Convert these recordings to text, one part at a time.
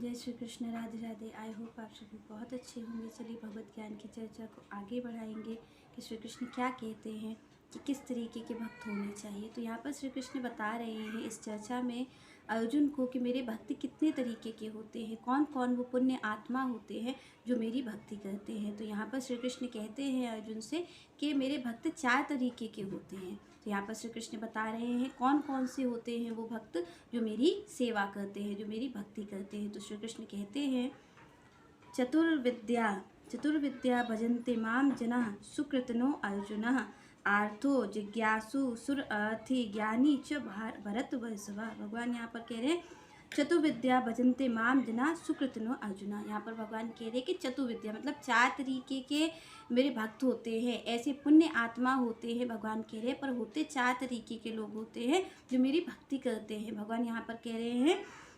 जय Shri Krishna, Radhe Radhe. I hope आप सभी बहुत अच्छे होंगे। चलिए भगवत ज्ञान की चर्चा को आगे बढ़ाएंगे कि श्री कृष्ण क्या कहते हैं कि किस तरीके के भक्त होने चाहिए। तो यहाँ पर श्री कृष्ण बता रहे हैं इस चर्चा में अर्जुन को कि मेरे भक्त कितने तरीके के होते हैं, कौन कौन वो पुण्य आत्मा होते हैं जो मेरी भक्ति करते हैं। तो यहाँ पर श्री कृष्ण कहते हैं अर्जुन से कि मेरे भक्त 4 तरीके के होते हैं। तो यहाँ पर श्री कृष्ण बता रहे हैं कौन कौन से होते हैं वो भक्त जो मेरी सेवा करते हैं, जो मेरी भक्ति करते हैं। तो श्री कृष्ण कहते हैं चतुर्विद्या भजन्ते माम जना सुकृतनो अर्जुन आर्थो जिज्ञासु सुर अर्थी ज्ञानी च भरतवर्षभा। भगवान यहाँ पर कह रहे हैं चतुर्विद्या भजन्ते माम जना सुकृतनो अर्जुना। यहाँ पर भगवान कह रहे हैं कि चतुर्विद्या मतलब 4 तरीके के मेरे भक्त होते हैं, ऐसे पुण्य आत्मा होते हैं। भगवान कह रहे हैं पर होते 4 तरीके के लोग होते हैं जो मेरी भक्ति करते हैं। भगवान यहाँ पर कह रहे हैं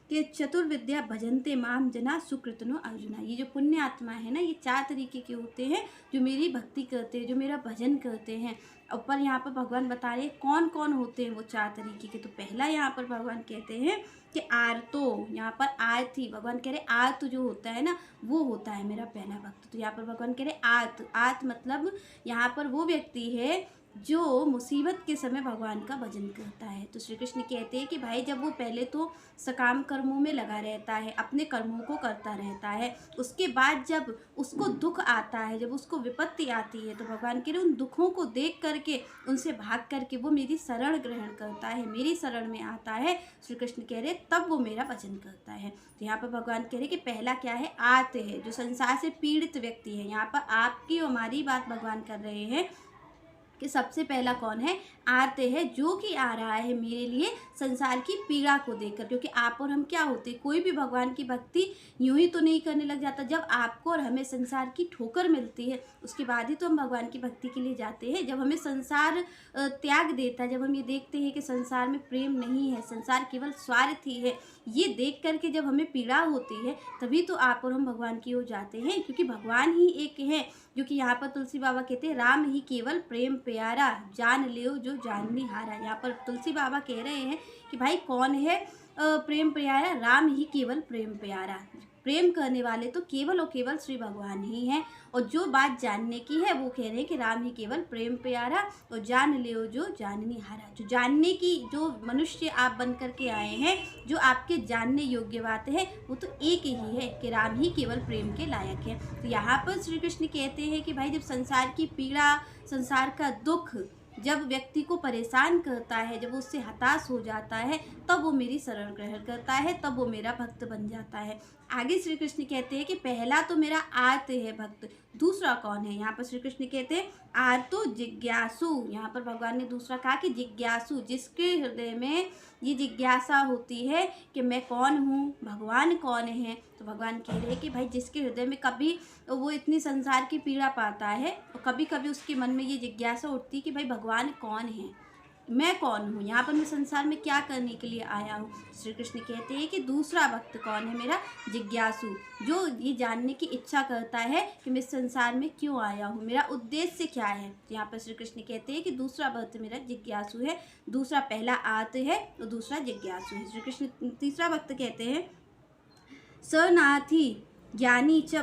कि चतुर्विद्या भजन्ते माम जना सुकृतनो अर्जुना। ये जो पुण्य आत्मा है ना, ये 4 तरीके के होते हैं जो मेरी भक्ति करते हैं, जो मेरा भजन करते हैं। ऊपर यहाँ पर भगवान बता रहे हैं कौन कौन होते हैं वो 4 तरीके के। तो पहला यहाँ पर भगवान कहते हैं कि आर्तो, यहाँ पर आर्थ ही भगवान कह रहे आर्त जो होता है ना वो होता है मेरा पहला भक्त। तो यहाँ पर भगवान कह रहे आर्त मतलब यहाँ पर वो व्यक्ति है जो मुसीबत के समय भगवान का भजन करता है। तो श्री कृष्ण कहते हैं कि भाई जब वो पहले तो सकाम कर्मों में लगा रहता है, अपने कर्मों को करता रहता है, उसके बाद जब उसको दुख आता है, जब उसको विपत्ति आती है, तो भगवान के लिए उन दुखों को देख करके उनसे भाग करके वो मेरी शरण ग्रहण करता है, मेरी शरण में आता है। श्री कृष्ण कह रहे तब वो मेरा भजन करता है। तो यहाँ पर भगवान कह रहे कि पहला क्या है, आर्त है, जो संसार से पीड़ित व्यक्ति है। यहाँ पर आपकी और हमारी बात भगवान कर रहे हैं कि सबसे पहला कौन है, आर्त है, जो कि आ रहा है मेरे लिए संसार की पीड़ा को देखकर। क्योंकि आप और हम क्या होते, कोई भी भगवान की भक्ति यूं ही तो नहीं करने लग जाता। जब आपको और हमें संसार की ठोकर मिलती है उसके बाद ही तो हम भगवान की भक्ति के लिए जाते हैं। जब हमें संसार त्याग देता है, जब हम ये देखते हैं कि संसार में प्रेम नहीं है, संसार केवल स्वार्थी है, ये देख करके जब हमें पीड़ा होती है तभी तो आप और हम भगवान की ओर जाते हैं। क्योंकि भगवान ही एक है जो कि यहाँ पर तुलसी बाबा कहते हैं राम ही केवल प्रेम प्यारा जान लियो जो जाननी हारा। यहाँ पर तुलसी बाबा कह रहे हैं कि भाई कौन है प्रेम प्यारा, राम ही केवल प्रेम प्यारा। प्रेम करने वाले तो केवल और केवल श्री भगवान ही हैं। और जो बात जानने की है वो कह रहे हैं कि राम ही केवल प्रेम प्यारा और जान लियो जो जाननी हारा। जो जानने की, जो मनुष्य आप बन करके आए हैं, जो आपके जानने योग्य बात है वो तो एक ही है कि राम ही केवल प्रेम के लायक है। तो यहाँ पर श्री कृष्ण कहते हैं कि भाई जब संसार की पीड़ा, संसार का दुख जब व्यक्ति को परेशान करता है, जब उससे हताश हो जाता है, तब वो मेरी शरण ग्रहण करता है, तब वो मेरा भक्त बन जाता है। आगे श्री कृष्ण कहते हैं कि पहला तो मेरा आर्त है भक्त, दूसरा कौन है। यहाँ पर श्री कृष्ण कहते हैं आर्तो जिज्ञासु। यहाँ पर भगवान ने दूसरा कहा कि जिज्ञासु, जिसके हृदय में ये जिज्ञासा होती है कि मैं कौन हूँ, भगवान कौन है। तो भगवान कह रहे हैं कि भाई जिसके हृदय में कभी वो इतनी संसार की पीड़ा पाता है और कभी कभी उसके मन में ये जिज्ञासा उठती है कि भाई भगवान कौन है, मैं कौन हूँ, यहाँ पर मैं संसार में क्या करने के लिए आया हूँ। श्री कृष्ण कहते हैं कि दूसरा भक्त कौन है मेरा, जिज्ञासु, जो ये जानने की इच्छा करता है कि मैं संसार में क्यों आया हूँ, मेरा उद्देश्य क्या है। तो यहाँ पर श्री कृष्ण कहते हैं कि दूसरा भक्त मेरा जिज्ञासु है। दूसरा, पहला आर्त है और दूसरा जिज्ञासु है। श्री कृष्ण तीसरा भक्त कहते हैं सरनाथी ज्ञानी च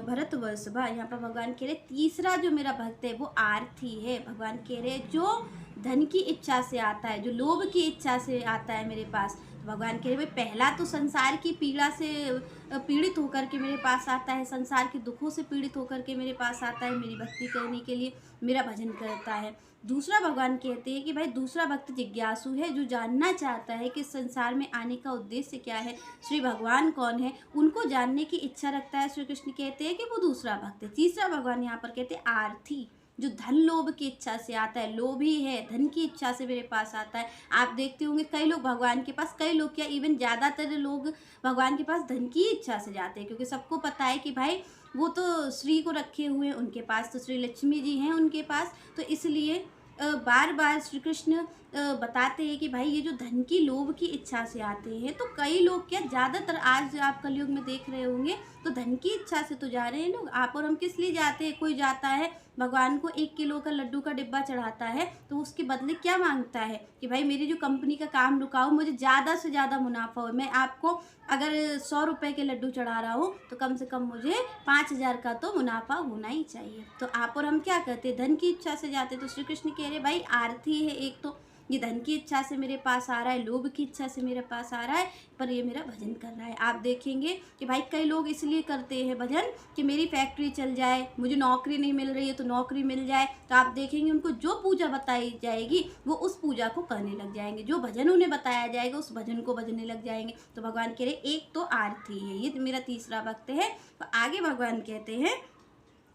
भरतवर्षभा। यहाँ पर भगवान कह रहे तीसरा जो मेरा भक्त है वो आर्थी है। भगवान कह रहे जो धन की इच्छा से आता है, जो लोभ की इच्छा से आता है मेरे पास। तो भगवान कह रहे भाई पहला तो संसार की पीड़ा से पीड़ित होकर के मेरे पास आता है, संसार के दुखों से पीड़ित होकर के मेरे पास आता है, मेरी भक्ति करने के लिए मेरा भजन करता है। दूसरा भगवान कहते हैं कि भाई दूसरा भक्त जिज्ञासु है, जो जानना चाहता है कि संसार में आने का उद्देश्य क्या है, श्री भगवान कौन है, उनको जानने की इच्छा रखता है। श्री कृष्ण कहते हैं कि वो दूसरा भक्त है। तीसरा भगवान यहाँ पर कहते हैं आर्थी, जो धन लोभ की इच्छा से आता है, लोभी है, धन की इच्छा से मेरे पास आता है। आप देखते होंगे कई लोग भगवान के पास, कई लोग क्या इवन ज़्यादातर लोग भगवान के पास धन की इच्छा से जाते हैं। क्योंकि सबको पता है कि भाई वो तो श्री को रखे हुए हैं, उनके पास तो श्री लक्ष्मी जी हैं उनके पास। तो इसलिए बार बार श्री कृष्ण बताते हैं कि भाई ये जो धन की लोभ की इच्छा से आते हैं, तो कई लोग क्या, ज़्यादातर आज आप कलयुग में देख रहे होंगे, तो धन की इच्छा से तो जा रहे हैं लोग। आप और हम किस लिए जाते हैं? कोई जाता है भगवान को 1 किलो का लड्डू का डिब्बा चढ़ाता है, तो उसके बदले क्या मांगता है कि भाई मेरी जो कंपनी का काम रुका हो, मुझे ज़्यादा से ज़्यादा मुनाफा हो। मैं आपको अगर 100 रुपए के लड्डू चढ़ा रहा हूँ, तो कम से कम मुझे 5,000 का तो मुनाफा होना ही चाहिए। तो आप और हम क्या करते हैं? धन की इच्छा से जाते। तो श्री कृष्ण कह रहे भाई आरती है एक, तो ये धन की इच्छा से मेरे पास आ रहा है, लोभ की इच्छा से मेरे पास आ रहा है, पर ये मेरा भजन कर रहा है। आप देखेंगे कि भाई कई लोग इसलिए करते हैं भजन कि मेरी फैक्ट्री चल जाए, मुझे नौकरी नहीं मिल रही है तो नौकरी मिल जाए। तो आप देखेंगे उनको जो पूजा बताई जाएगी वो उस पूजा को करने लग जाएंगे, जो भजन उन्हें बताया जाएगा उस भजन को बजने लग जाएंगे। तो भगवान कह रहे एक तो आरती है, ये मेरा तीसरा भक्त है। तो आगे भगवान कहते हैं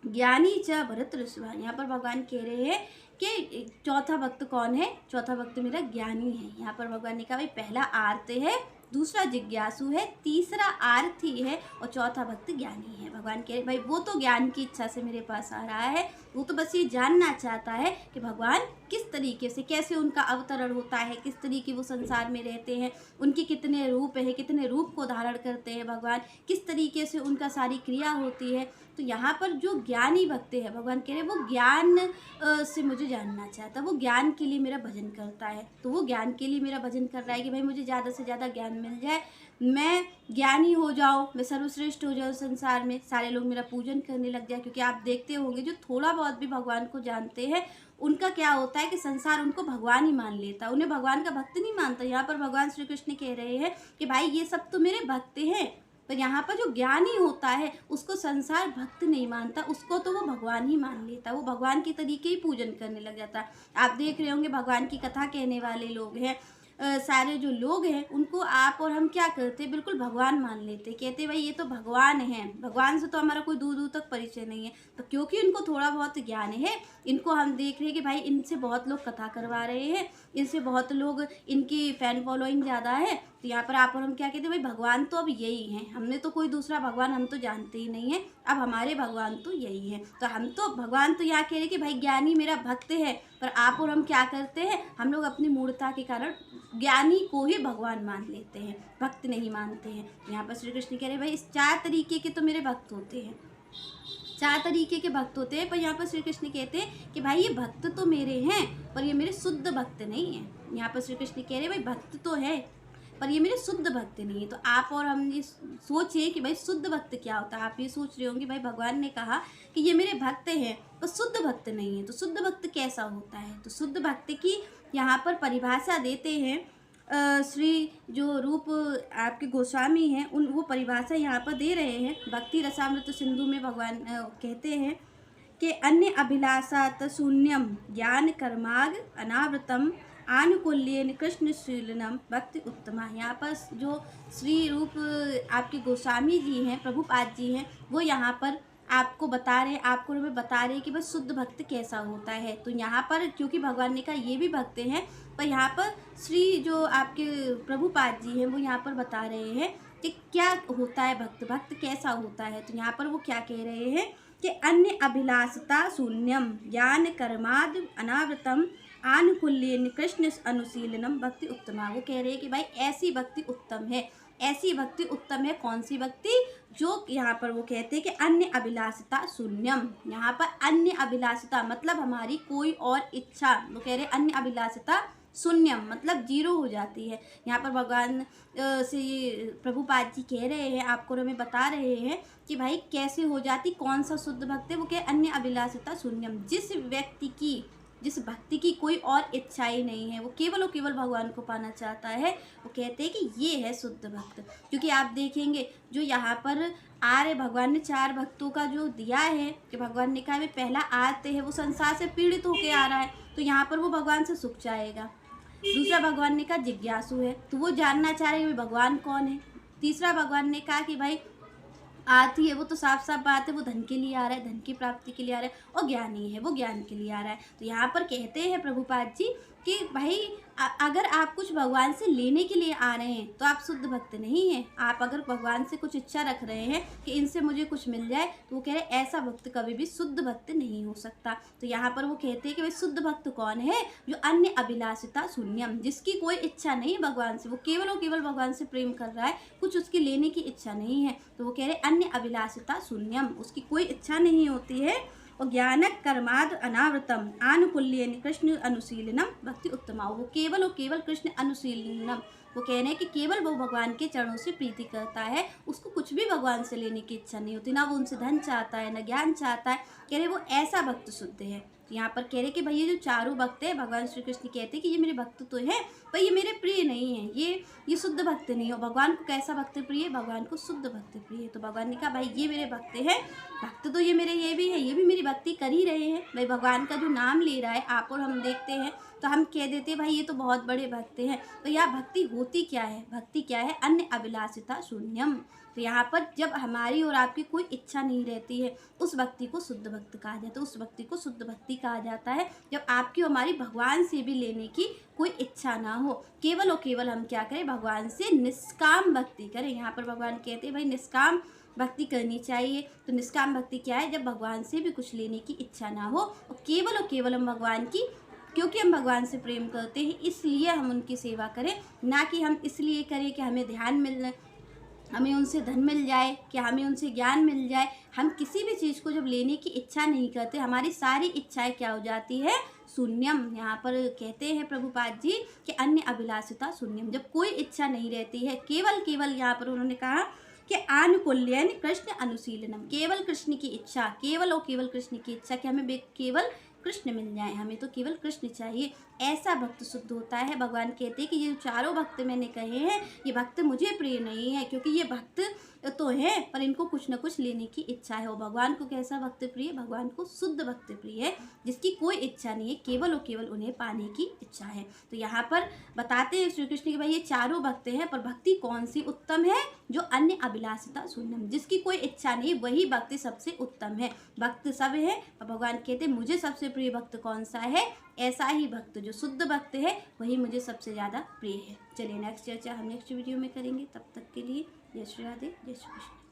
ज्ञानी च भरत ऋषभा। यहाँ पर भगवान कह रहे हैं कि चौथा भक्त कौन है? चौथा भक्त मेरा ज्ञानी है। यहाँ पर भगवान ने कहा भाई पहला आर्त है, दूसरा जिज्ञासु है, तीसरा आरती है और चौथा भक्त ज्ञानी है। भगवान कह रहे भाई वो तो ज्ञान की इच्छा से मेरे पास आ रहा है, वो तो बस ये जानना चाहता है कि भगवान किस तरीके से, कैसे उनका अवतरण होता है, किस तरीके वो संसार में रहते हैं, उनके कितने रूप है, कितने रूप को धारण करते हैं भगवान, किस तरीके से उनका सारी क्रिया होती है। तो यहाँ पर जो ज्ञानी भक्त है, भगवान कह रहे वो ज्ञान से मुझे जानना चाहता है, वो ज्ञान के लिए मेरा भजन करता है। तो वो ज्ञान के लिए मेरा भजन कर रहा है कि भाई मुझे ज़्यादा से ज़्यादा ज्ञान मिल जाए, मैं ज्ञानी हो जाऊँ, मैं सर्वश्रेष्ठ हो जाऊँ संसार में, सारे लोग मेरा पूजन करने लग जाए। क्योंकि आप देखते होंगे जो थोड़ा बहुत भी भगवान को जानते हैं उनका क्या होता है कि संसार उनको भगवान ही मान लेता है, उन्हें भगवान का भक्त नहीं मानता। यहाँ पर भगवान श्री कृष्ण कह रहे हैं कि भाई ये सब तो मेरे भक्त हैं, पर यहाँ पर जो ज्ञानी होता है उसको संसार भक्त नहीं मानता, उसको तो वो भगवान ही मान लेता, वो भगवान के तरीके ही पूजन करने लग जाता। आप देख रहे होंगे भगवान की कथा कहने वाले लोग हैं, सारे जो लोग हैं उनको आप और हम क्या करते, बिल्कुल भगवान मान लेते, कहते भाई ये तो भगवान हैं, भगवान से तो हमारा कोई दूर दूर तक परिचय नहीं है। तो क्योंकि इनको थोड़ा बहुत ज्ञान है, इनको हम देख रहे हैं कि भाई इनसे बहुत लोग कथा करवा रहे हैं, इनसे बहुत लोग, इनकी फैन फॉलोइंग ज़्यादा है। तो यहाँ पर आप और हम क्या कहते हैं, भाई भगवान तो अब यही हैं, हमने तो कोई दूसरा भगवान हम तो जानते ही नहीं है, अब हमारे भगवान तो यही है। तो हम तो भगवान तो यहाँ कह रहे कि भाई ज्ञानी मेरा भक्त है, पर आप और हम क्या करते हैं, हम लोग अपनी मूर्खता के कारण ज्ञानी को ही भगवान मान लेते हैं, भक्त नहीं मानते हैं। यहाँ पर श्री कृष्ण कह रहे भाई इस 4 तरीके के तो मेरे भक्त होते हैं, 4 तरीके के भक्त होते हैं। पर यहाँ पर श्री कृष्ण कहते हैं कि भाई ये भक्त तो मेरे हैं पर ये मेरे शुद्ध भक्त नहीं है। यहाँ पर श्री कृष्ण कह रहे भाई भक्त तो है पर ये मेरे शुद्ध भक्त नहीं है। तो आप और हम ये सोचिए कि भाई शुद्ध भक्त क्या होता है। आप ये सोच रहे होंगे भाई भगवान ने कहा कि ये मेरे भक्त हैं पर शुद्ध भक्त नहीं है, तो शुद्ध भक्त कैसा होता है। तो शुद्ध भक्त की यहाँ पर परिभाषा देते हैं श्री जो रूप आपके गोस्वामी हैं, उन वो परिभाषा यहाँ पर दे रहे हैं। भक्ति रसामृत सिंधु में भगवान कहते हैं कि अन्य अभिलाषात शून्यम ज्ञान कर्माग अनावृतम आनुकूल्यन कृष्णशीलनम भक्ति उत्तमा। यहाँ पर जो श्री रूप आपके गोस्वामी जी हैं, प्रभुपाद जी हैं, वो यहाँ पर आपको बता रहे हैं, आपको हमें बता रहे हैं कि बस शुद्ध भक्त कैसा होता है। तो यहाँ पर क्योंकि भगवान ने कहा ये भी भक्त हैं, पर यहाँ पर श्री जो आपके प्रभुपाद जी हैं वो यहाँ पर बता रहे हैं कि क्या होता है भक्त, भक्त कैसा होता है। तो यहाँ पर वो क्या कह रहे हैं कि अन्य अभिलाषता शून्यम ज्ञान कर्माद अनावृतम आनुकूल्यन कृष्ण अनुशीलनम भक्ति उत्तमा। वो कह रहे हैं कि भाई ऐसी भक्ति उत्तम है, ऐसी भक्ति उत्तम है। कौन सी भक्ति? जो यहाँ पर वो कहते हैं कि अन्य अभिलाषता शून्यम। यहाँ पर अन्य अभिलाषता मतलब हमारी कोई और इच्छा, वो कह रहे हैं अन्य अभिलाषता शून्यम मतलब जीरो हो जाती है। यहाँ पर भगवान से प्रभुपाद जी कह रहे हैं, आपको हमें बता रहे हैं कि भाई कैसे हो जाती, कौन सा शुद्ध भक्त है। वो कहे अन्य अभिलाषता शून्यम, जिस व्यक्ति की, जिस भक्ति की कोई और इच्छा ही नहीं है, वो केवल भगवान को पाना चाहता है, वो कहते हैं कि ये है शुद्ध भक्त। क्योंकि आप देखेंगे जो यहाँ पर आ रहे, भगवान ने 4 भक्तों का जो दिया है कि भगवान ने कहा पहला आते हैं वो संसार से पीड़ित होके आ रहा है, तो यहाँ पर वो भगवान से सुख चाहेगा। दूसरा भगवान ने कहा जिज्ञासु है, तो वो जानना चाह रहे हैं कि भगवान कौन है। तीसरा भगवान ने कहा कि भाई आती है, वो तो साफ साफ बात है, वो धन के लिए आ रहा है, धन की प्राप्ति के लिए आ रहा है। और ज्ञानी है, वो ज्ञान के लिए आ रहा है। तो यहाँ पर कहते हैं प्रभुपाद जी कि भाई अगर आप कुछ भगवान से लेने के लिए आ रहे हैं तो आप शुद्ध भक्त नहीं हैं। आप अगर भगवान से कुछ इच्छा रख रहे हैं कि इनसे मुझे कुछ मिल जाए, तो वो कह रहे ऐसा भक्त कभी भी शुद्ध भक्त नहीं हो सकता। तो यहाँ पर वो कहते हैं कि भाई शुद्ध भक्त कौन है? जो अन्य अभिलाषिता शून्यम, जिसकी कोई इच्छा नहीं भगवान से, वो केवल और केवल भगवान से प्रेम कर रहा है, कुछ उसकी लेने की इच्छा नहीं है। तो वो कह रहे अन्य अभिलाषिता शून्यम, उसकी कोई इच्छा नहीं होती है। और ज्ञानक कर्माद अनावृतम आनुकूल्यन कृष्ण अनुशीलनम भक्ति उत्तमा, वो केवल और केवल कृष्ण अनुशीलनम, वो कह रहे हैं कि केवल वो भगवान के चरणों से प्रीति करता है, उसको कुछ भी भगवान से लेने की इच्छा नहीं होती, ना वो उनसे धन चाहता है, ना ज्ञान चाहता है। कह रहे वो ऐसा भक्त शुद्ध है। तो यहाँ पर कह रहे कि भाई ये जो चारों भक्त है, भगवान श्री कृष्ण कहते हैं कि ये मेरे भक्त तो है, पर ये मेरे प्रिय नहीं है, ये शुद्ध भक्त नहीं हो। भगवान को कैसा भक्त प्रिय है? भगवान को शुद्ध भक्त प्रिय है। तो भगवान ने कहा भाई ये मेरे भक्त हैं, भक्त तो ये मेरे ये भी है, ये भी मेरी भक्ति कर ही रहे हैं। भाई भगवान का जो नाम ले रहा है आप और हम देखते हैं तो हम कह देते हैं भाई ये तो बहुत बड़े भक्त हैं। तो यह भक्ति होती क्या है? भक्ति क्या है? अन्य अभिलाषिता शून्यम। तो यहाँ पर जब हमारी और आपकी कोई इच्छा नहीं रहती है, उस भक्ति को शुद्ध भक्त कहा जाता है। उस भक्ति को शुद्ध भक्ति कहा जाता है जब आपकी हमारी भगवान से भी लेने की कोई इच्छा ना हो, केवल और केवल हम क्या करें? भगवान से निष्काम भक्ति करें। यहाँ पर भगवान कहते हैं भाई निष्काम भक्ति करनी चाहिए। तो निष्काम भक्ति क्या है? जब भगवान से भी कुछ लेने की इच्छा ना हो और केवल हम भगवान की, क्योंकि हम भगवान से प्रेम करते हैं इसलिए हम उनकी सेवा करें, ना कि हम इसलिए करें कि हमें ध्यान मिल जाए, हमें उनसे धन मिल जाए, कि हमें उनसे ज्ञान मिल जाए। हम किसी भी चीज़ को जब लेने की इच्छा नहीं करते, हमारी सारी इच्छाएं क्या हो जाती है? शून्यम। यहाँ पर कहते हैं प्रभुपाद जी कि अन्य अभिलाषिता शून्यम, जब कोई इच्छा नहीं रहती है, केवल यहाँ पर उन्होंने कहा कि आनुकूल्यन कृष्ण अनुशीलनम, केवल कृष्ण की इच्छा, केवल और केवल कृष्ण की इच्छा कि हमें केवल कृष्ण मिल जाए, हमें तो केवल कृष्ण चाहिए, ऐसा भक्त शुद्ध होता है। भगवान कहते हैं कि ये चारों भक्त मैंने कहे हैं, ये भक्त मुझे प्रिय नहीं है, क्योंकि ये भक्त तो है पर इनको कुछ न कुछ लेने की इच्छा है। और भगवान को कैसा भक्त प्रिय? भगवान को शुद्ध भक्त प्रिय है, जिसकी कोई इच्छा नहीं है, केवल और केवल उन्हें पाने की इच्छा है। तो यहाँ पर बताते हैं श्री कृष्ण कि भाई ये चारों भक्त हैं, पर भक्ति कौन सी उत्तम है? जो अन्य अभिलाषिता शून्यम, जिसकी कोई इच्छा नहीं, वही भक्ति सबसे उत्तम है। भक्त सब है और भगवान कहते हैं मुझे सबसे प्रिय भक्त कौन सा है? ऐसा ही भक्त जो शुद्ध भक्त है, वही मुझे सबसे ज़्यादा प्रिय है। चलिए नेक्स्ट चर्चा हम नेक्स्ट वीडियो में करेंगे। तब तक के लिए जय श्री राधे, जय श्री कृष्ण।